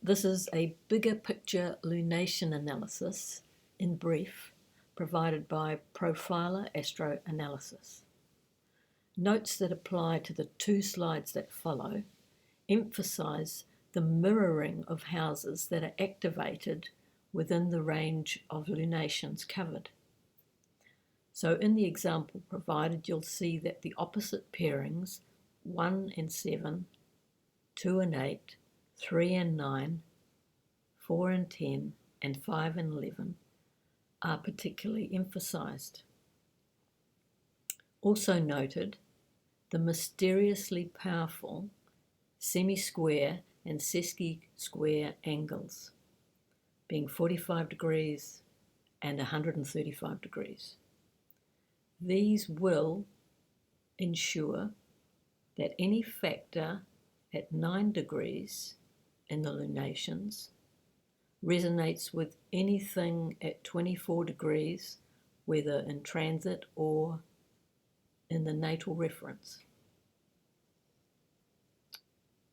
This is a bigger picture lunation analysis, in brief, provided by Profiler Astroanalysis. Notes that apply to the 2 slides that follow emphasize the mirroring of houses that are activated within the range of lunations covered. So in the example provided, you'll see that the opposite pairings 1 and 7, 2 and 8, 3 and 9, 4 and 10, and 5 and 11 are particularly emphasized. Also noted, the mysteriously powerful semisquare and sesquisquare angles, being 45 degrees and 135 degrees. These will ensure that any factor at 9 degrees in the lunations resonates with anything at 24 degrees, whether in transit or in the natal reference.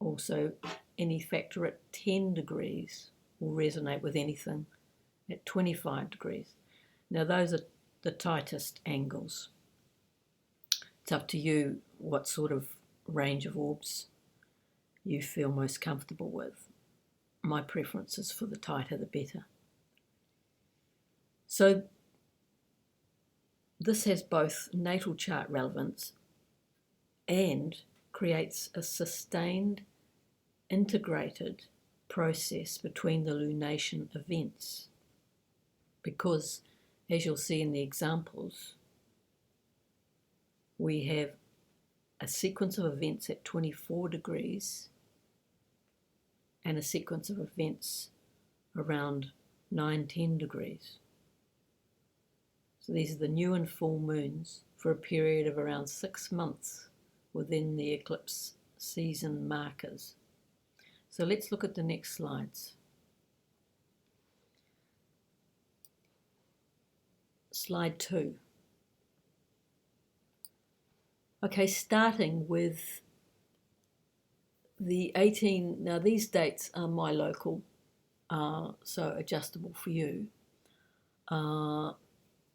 Also, any factor at 10 degrees will resonate with anything at 25 degrees. Now, those are the tightest angles. It's up to you what sort of range of orbs you feel most comfortable with. My preference is for the tighter the better. So this has both natal chart relevance and creates a sustained, integrated process between the lunation events, because, as you'll see in the examples, we have a sequence of events at 24 degrees and a sequence of events around 9-10 degrees. So these are the new and full moons for a period of around 6 months within the eclipse season markers. So let's look at the next slides. Slide 2. Okay, starting with the 18, now these dates are my local, so adjustable for you.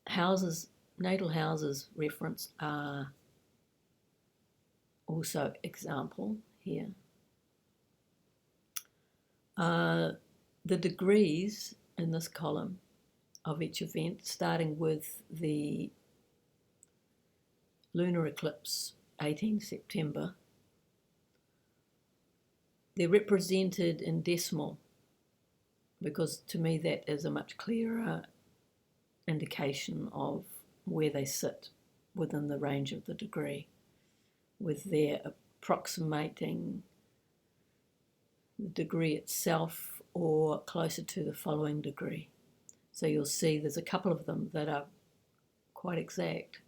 Houses, natal houses referenced are also example here. The degrees in this column of each event, starting with the lunar eclipse 18 September, they're represented in decimal because to me that is a much clearer indication of where they sit within the range of the degree, with their approximating the degree itself or closer to the following degree. So you'll see there's a couple of them that are quite exact.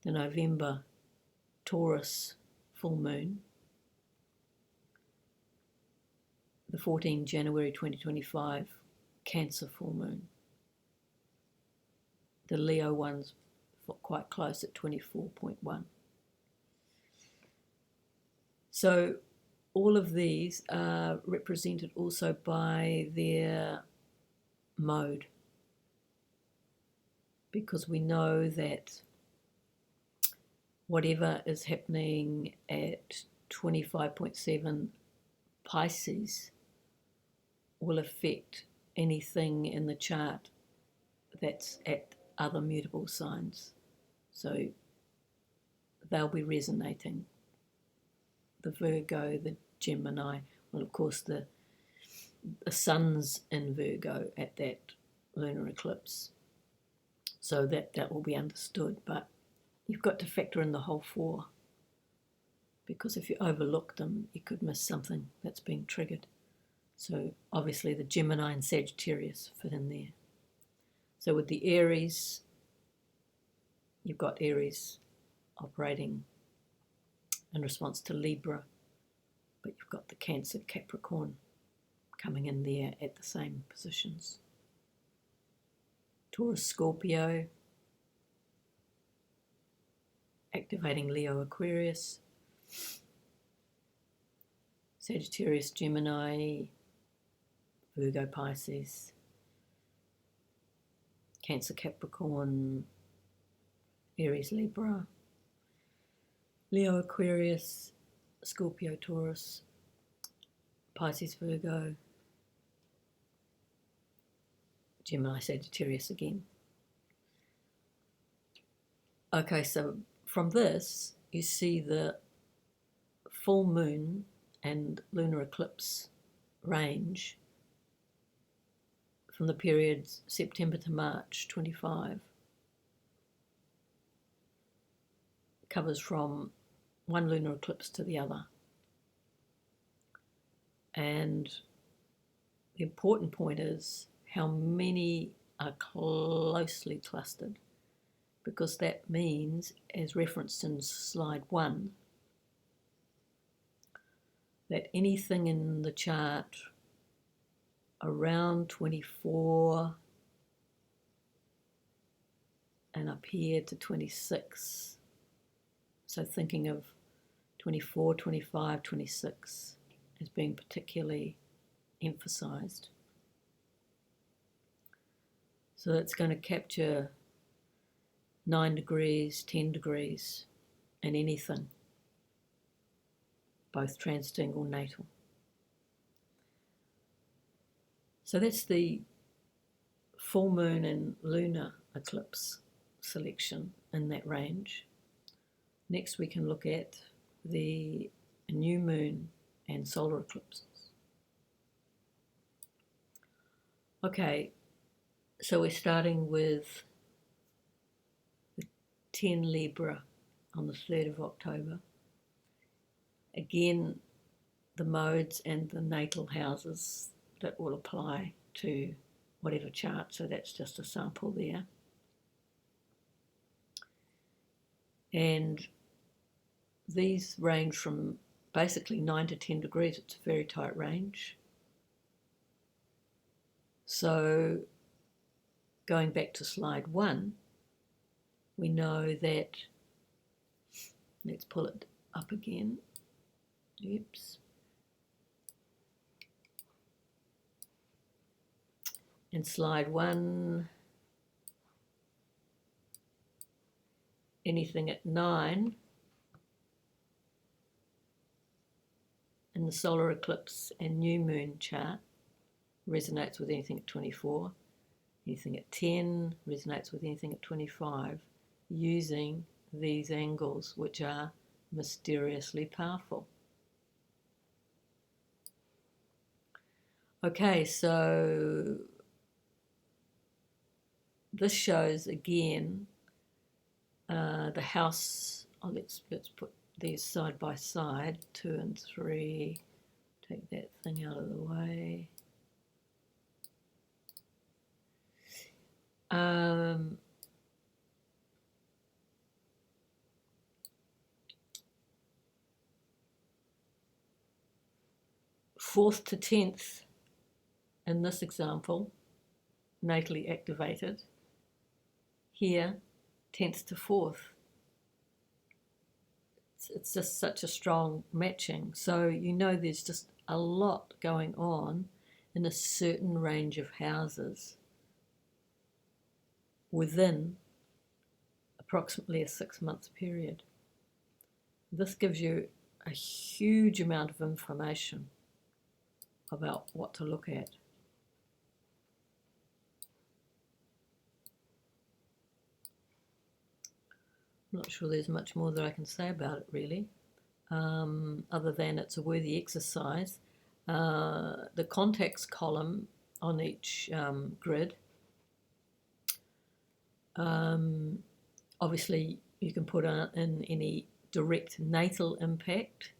The November Taurus full moon, the 14 January 2025 Cancer full moon. The Leo one's quite close at 24.1. So all of these are represented also by their mode, because we know that whatever is happening at 25.7 Pisces will affect anything in the chart that's at other mutable signs. So they'll be resonating. The Virgo, the Gemini, well, of course, the sun's in Virgo at that lunar eclipse. So that will be understood, but you've got to factor in the whole 4, because if you overlook them, you could miss something that's being triggered. So obviously the Gemini and Sagittarius fit in there. So with the Aries, you've got Aries operating in response to Libra, but you've got the Cancer, Capricorn coming in there at the same positions. Taurus, Scorpio, activating Leo, Aquarius, Sagittarius, Gemini, Virgo, Pisces, Cancer, Capricorn, Aries, Libra, Leo, Aquarius, Scorpio, Taurus, Pisces, Virgo, Gemini, Sagittarius again. Okay, so from this, you see the full moon and lunar eclipse range from the period September to March 25. Covers from one lunar eclipse to the other. And the important point is how many are closely clustered, because that means, as referenced in slide 1, that anything in the chart around 24 and up here to 26, so thinking of 24, 25, 26 as being particularly emphasized. So it's going to capture 9 degrees, 10 degrees, and anything, both transiting or natal. So that's the full moon and lunar eclipse selection in that range. Next we can look at the new moon and solar eclipses. Okay, so we're starting with the 10 Libra on the 3rd of October. Again, the modes and the natal houses that will apply to whatever chart, so that's just a sample there. And these range from basically 9 to 10 degrees. It's a very tight range. So going back to slide 1, we know that, let's pull it up again. Oops. In slide 1, anything at 9 in the solar eclipse and new moon chart resonates with anything at 24. Anything at 10 resonates with anything at 25, using these angles, which are mysteriously powerful. Okay, so this shows again the house. Oh, let's put these side by side, 2 and 3. Take that thing out of the way. Fourth to 10th in this example, natally activated. Here, 10th to 4th. It's just such a strong matching. So you know there's just a lot going on in a certain range of houses within approximately a 6-month period. This gives you a huge amount of information about what to look at. I'm not sure there's much more that I can say about it really, other than it's a worthy exercise. The context column on each grid, obviously you can put in any direct natal impact,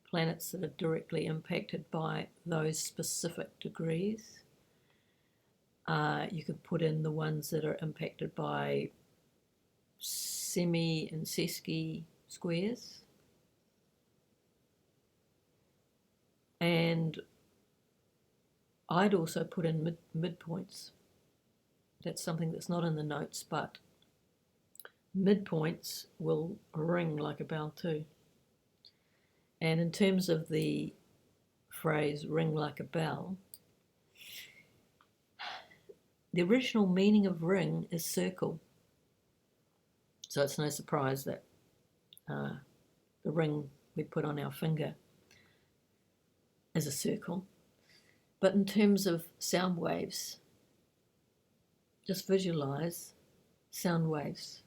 planets that are directly impacted by those specific degrees. You could put in the ones that are impacted by semi and sesquisquares, and I'd also put in midpoints. That's something that's not in the notes, but midpoints will ring like a bell too. And in terms of the phrase ring like a bell, the original meaning of ring is circle. So it's no surprise that the ring we put on our finger is a circle. But in terms of sound waves, just visualize sound waves.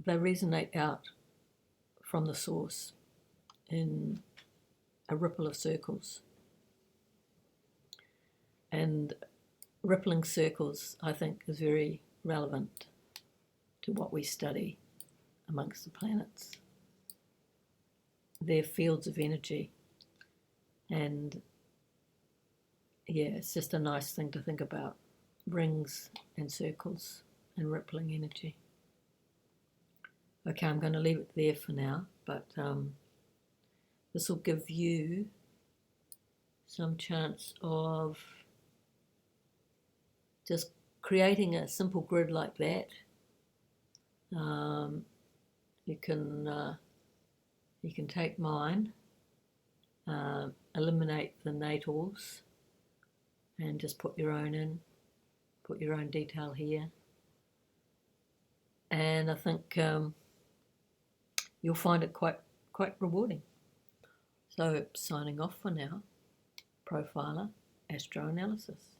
They resonate out from the source in a ripple of circles. And rippling circles, I think, is very relevant to what we study amongst the planets. They're fields of energy. And yeah, it's just a nice thing to think about. Rings and circles and rippling energy. Okay, I'm going to leave it there for now, but this will give you some chance of just creating a simple grid like that. You can take mine, eliminate the natals, and just put your own in, put your own detail here. And I think you'll find it quite rewarding. So signing off for now, Profiler Astroanalysis.